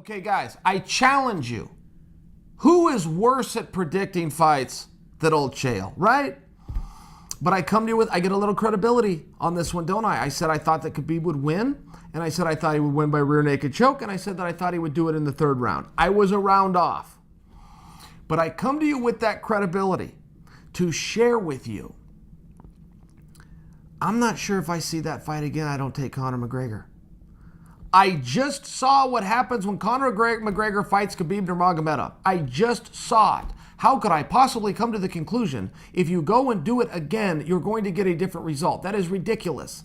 Okay, guys, I challenge you. Who is worse at predicting fights than old Chael, right? But I come to you with, I get a little credibility on this one, don't I? I said I thought that Khabib would win, and I said I thought he would win by rear naked choke, and I said that I thought he would do it in the third round. I was a round off. But I come to you with that credibility to share with you. I'm not sure if I see that fight again, I don't take Conor McGregor. I just saw what happens when Conor McGregor fights Khabib Nurmagomedov. I just saw it. How could I possibly come to the conclusion if you go and do it again, you're going to get a different result? That is ridiculous.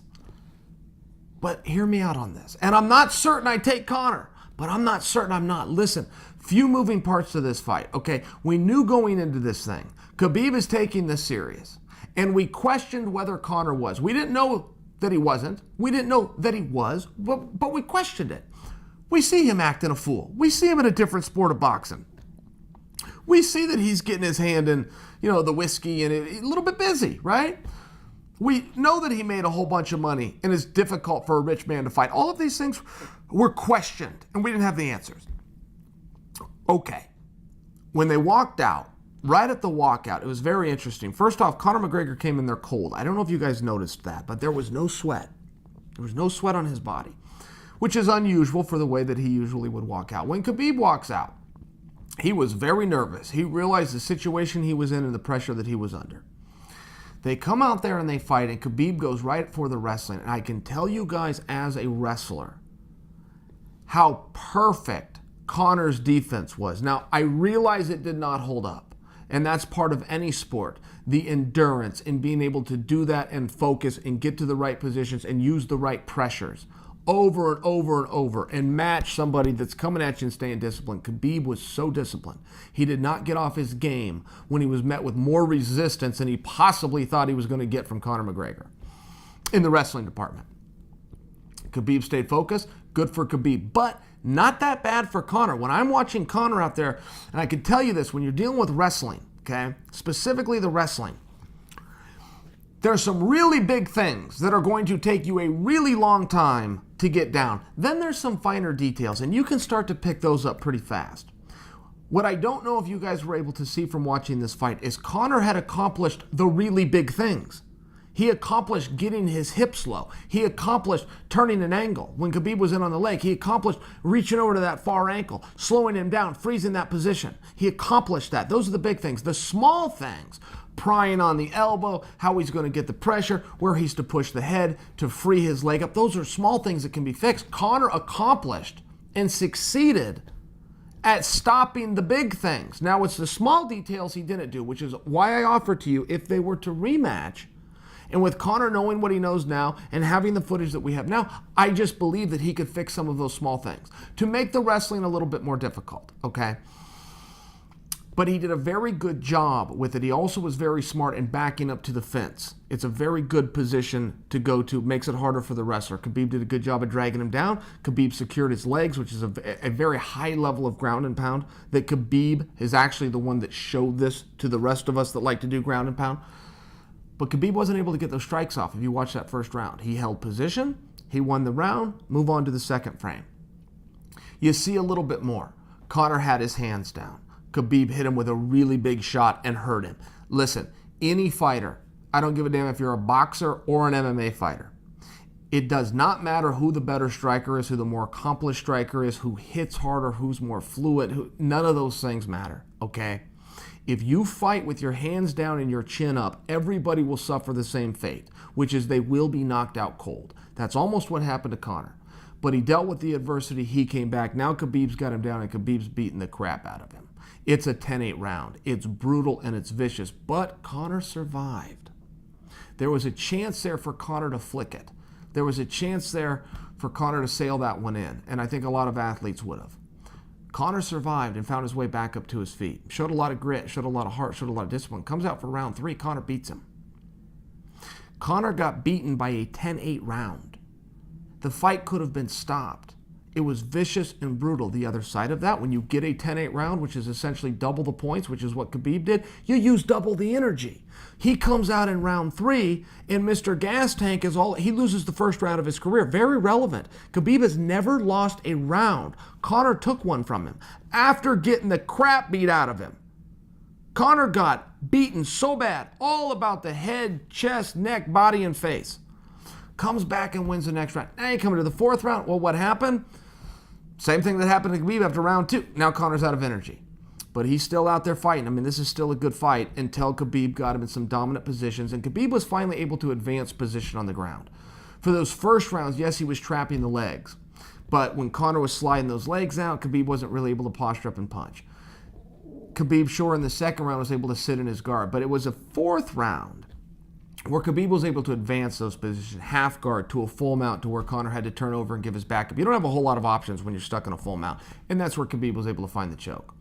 But hear me out on this. And I'm not certain I take Conor, but I'm not certain I'm not. Listen, few moving parts to this fight, okay? We knew going into this thing, Khabib is taking this serious. And we questioned whether Conor was. We didn't know that he wasn't. We didn't know that he was, but we questioned it. We see him acting a fool. We see him in a different sport of boxing. We see that he's getting his hand in, the whiskey and a little bit busy, right? We know that he made a whole bunch of money and it's difficult for a rich man to fight. All of these things were questioned and we didn't have the answers. Okay. When they walked out, right at the walkout, it was very interesting. First off, Conor McGregor came in there cold. I don't know if you guys noticed that, but there was no sweat. There was no sweat on his body, which is unusual for the way that he usually would walk out. When Khabib walks out, he was very nervous. He realized the situation he was in and the pressure that he was under. They come out there and they fight, and Khabib goes right for the wrestling. And I can tell you guys as a wrestler how perfect Conor's defense was. Now, I realize it did not hold up. And that's part of any sport, the endurance and being able to do that and focus and get to the right positions and use the right pressures over and over and over and match somebody that's coming at you and staying disciplined. Khabib was so disciplined. He did not get off his game when he was met with more resistance than he possibly thought he was going to get from Conor McGregor in the wrestling department. Khabib stayed focused. Good for Khabib. But not that bad for Conor. When I'm watching Conor out there, and I can tell you this, when you're dealing with wrestling, okay, specifically the wrestling, there's some really big things that are going to take you a really long time to get down. Then there's some finer details, and you can start to pick those up pretty fast. What I don't know if you guys were able to see from watching this fight is Conor had accomplished the really big things. He accomplished getting his hips low. He accomplished turning an angle when Khabib was in on the leg. He accomplished reaching over to that far ankle, slowing him down, freezing that position. He accomplished that. Those are the big things. The small things, prying on the elbow, how he's going to get the pressure, where he's to push the head to free his leg up. Those are small things that can be fixed. Conor accomplished and succeeded at stopping the big things. Now, it's the small details he didn't do, which is why I offer to you, if they were to rematch, and with Conor knowing what he knows now and having the footage that we have now, I just believe that he could fix some of those small things to make the wrestling a little bit more difficult, okay? But he did a very good job with it. He also was very smart in backing up to the fence. It's a very good position to go to. Makes it harder for the wrestler. Khabib did a good job of dragging him down. Khabib secured his legs, which is a very high level of ground and pound. That Khabib is actually the one that showed this to the rest of us that like to do ground and pound. But Khabib wasn't able to get those strikes off if you watch that first round. He held position, he won the round, move on to the second frame. You see a little bit more. Conor had his hands down. Khabib hit him with a really big shot and hurt him. Listen, any fighter, I don't give a damn if you're a boxer or an MMA fighter. It does not matter who the better striker is, who the more accomplished striker is, who hits harder, who's more fluid. None of those things matter, okay? If you fight with your hands down and your chin up, everybody will suffer the same fate, which is they will be knocked out cold. That's almost what happened to Conor. But he dealt with the adversity, he came back. Now Khabib's got him down and Khabib's beating the crap out of him. It's a 10-8 round. It's brutal and it's vicious, but Conor survived. There was a chance there for Conor to flick it. There was a chance there for Conor to sail that one in, and I think a lot of athletes would have. Conor survived and found his way back up to his feet. Showed a lot of grit, showed a lot of heart, showed a lot of discipline. Comes out for round 3, Conor beats him. Conor got beaten by a 10-8 round. The fight could have been stopped It was vicious and brutal. The other side of that, when you get a 10-8 round, which is essentially double the points, which is what Khabib did, you use double the energy. He comes out in round 3, and Mr. Gas Tank he loses the first round of his career. Very relevant. Khabib has never lost a round. Conor took one from him after getting the crap beat out of him. Conor got beaten so bad, all about the head, chest, neck, body, and face. Comes back and wins the next round. Now you come to the 4th round. Well, what happened? Same thing that happened to Khabib after round 2. Now Conor's out of energy. But he's still out there fighting. I mean, this is still a good fight until Khabib got him in some dominant positions. And Khabib was finally able to advance position on the ground. For those first rounds, yes, he was trapping the legs. But when Conor was sliding those legs out, Khabib wasn't really able to posture up and punch. Khabib, sure, in the second round was able to sit in his guard. But it was a 4th round where Khabib was able to advance those positions, half guard to a full mount, to where Conor had to turn over and give his back up. You don't have a whole lot of options when you're stuck in a full mount. And that's where Khabib was able to find the choke.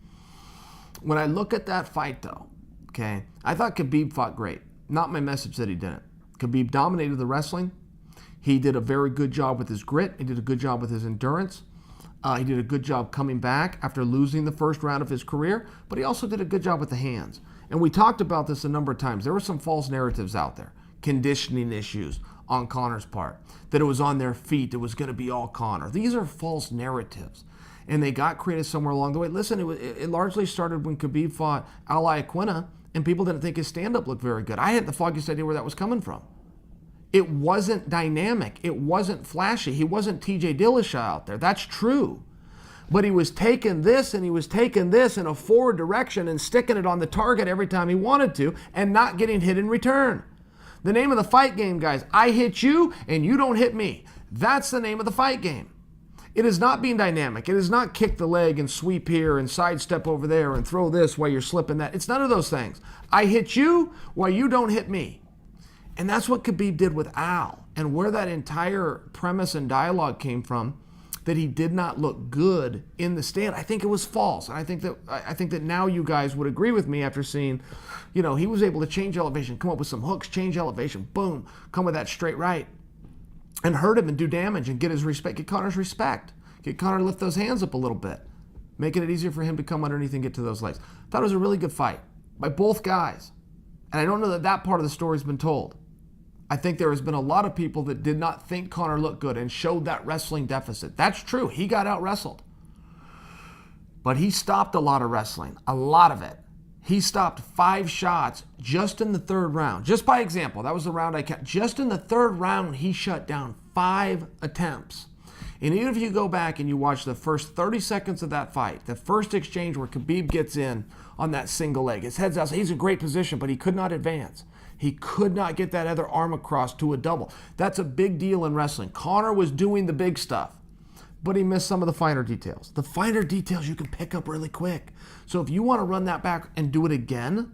When I look at that fight, though, okay, I thought Khabib fought great. Not my message that he didn't. Khabib dominated the wrestling. He did a very good job with his grit. He did a good job with his endurance. He did a good job coming back after losing the first round of his career, but he also did a good job with the hands. And we talked about this a number of times. There were some false narratives out there, conditioning issues on Conor's part, that it was on their feet, it was going to be all Conor. These are false narratives, and they got created somewhere along the way. Listen, it largely started when Khabib fought Al Iaquinta, and people didn't think his stand-up looked very good. I hadn't the foggiest idea where that was coming from. It wasn't dynamic. It wasn't flashy. He wasn't TJ Dillashaw out there. That's true. But he was taking this and he was taking this in a forward direction and sticking it on the target every time he wanted to and not getting hit in return. The name of the fight game, guys, I hit you and you don't hit me. That's the name of the fight game. It is not being dynamic. It is not kick the leg and sweep here and sidestep over there and throw this while you're slipping that. It's none of those things. I hit you while you don't hit me. And that's what Khabib did with Al, and where that entire premise and dialogue came from, that he did not look good in the stand. I think it was false. And I think that now you guys would agree with me after seeing, he was able to change elevation, come up with some hooks, change elevation, boom, come with that straight right, and hurt him and do damage and get his respect, get Conor's respect, get Conor to lift those hands up a little bit, making it easier for him to come underneath and get to those legs. I thought it was a really good fight by both guys. And I don't know that part of the story's been told. I think there has been a lot of people that did not think Conor looked good and showed that wrestling deficit. That's true. He got out-wrestled. But he stopped a lot of wrestling, a lot of it. He stopped 5 shots just in the 3rd round. Just by example, that was the round I kept. Just in the 3rd round, he shut down 5 attempts. And even if you go back and you watch the first 30 seconds of that fight, the first exchange where Khabib gets in on that single leg, his head's out, he's in great position, but he could not advance. He could not get that other arm across to a double. That's a big deal in wrestling. Conor was doing the big stuff, but he missed some of the finer details. The finer details you can pick up really quick. So if you want to run that back and do it again,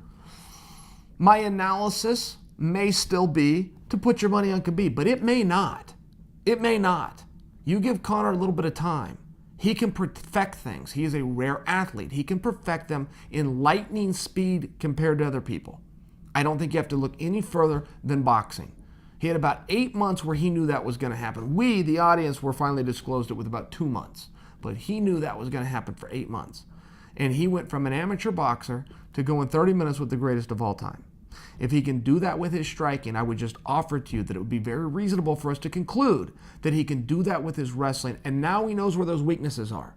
my analysis may still be to put your money on Khabib, but it may not. It may not. You give Conor a little bit of time. He can perfect things. He is a rare athlete. He can perfect them in lightning speed compared to other people. I don't think you have to look any further than boxing. He had about 8 months where he knew that was going to happen. We, the audience, were finally disclosed it with about 2 months. But he knew that was going to happen for 8 months. And he went from an amateur boxer to going 30 minutes with the greatest of all time. If he can do that with his striking, I would just offer to you that it would be very reasonable for us to conclude that he can do that with his wrestling. And now he knows where those weaknesses are.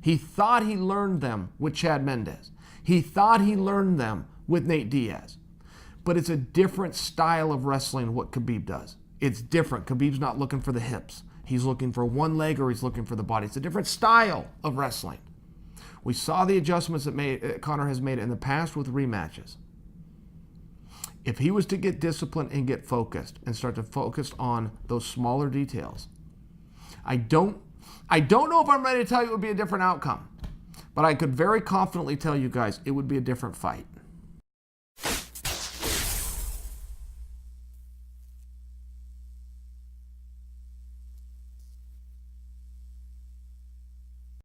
He thought he learned them with Chad Mendes. He thought he learned them with Nate Diaz. But it's a different style of wrestling what Khabib does. It's different. Khabib's not looking for the hips. He's looking for one leg or he's looking for the body. It's a different style of wrestling. We saw the adjustments that Conor has made in the past with rematches. If he was to get disciplined and get focused and start to focus on those smaller details, I don't know if I'm ready to tell you it would be a different outcome, but I could very confidently tell you guys it would be a different fight.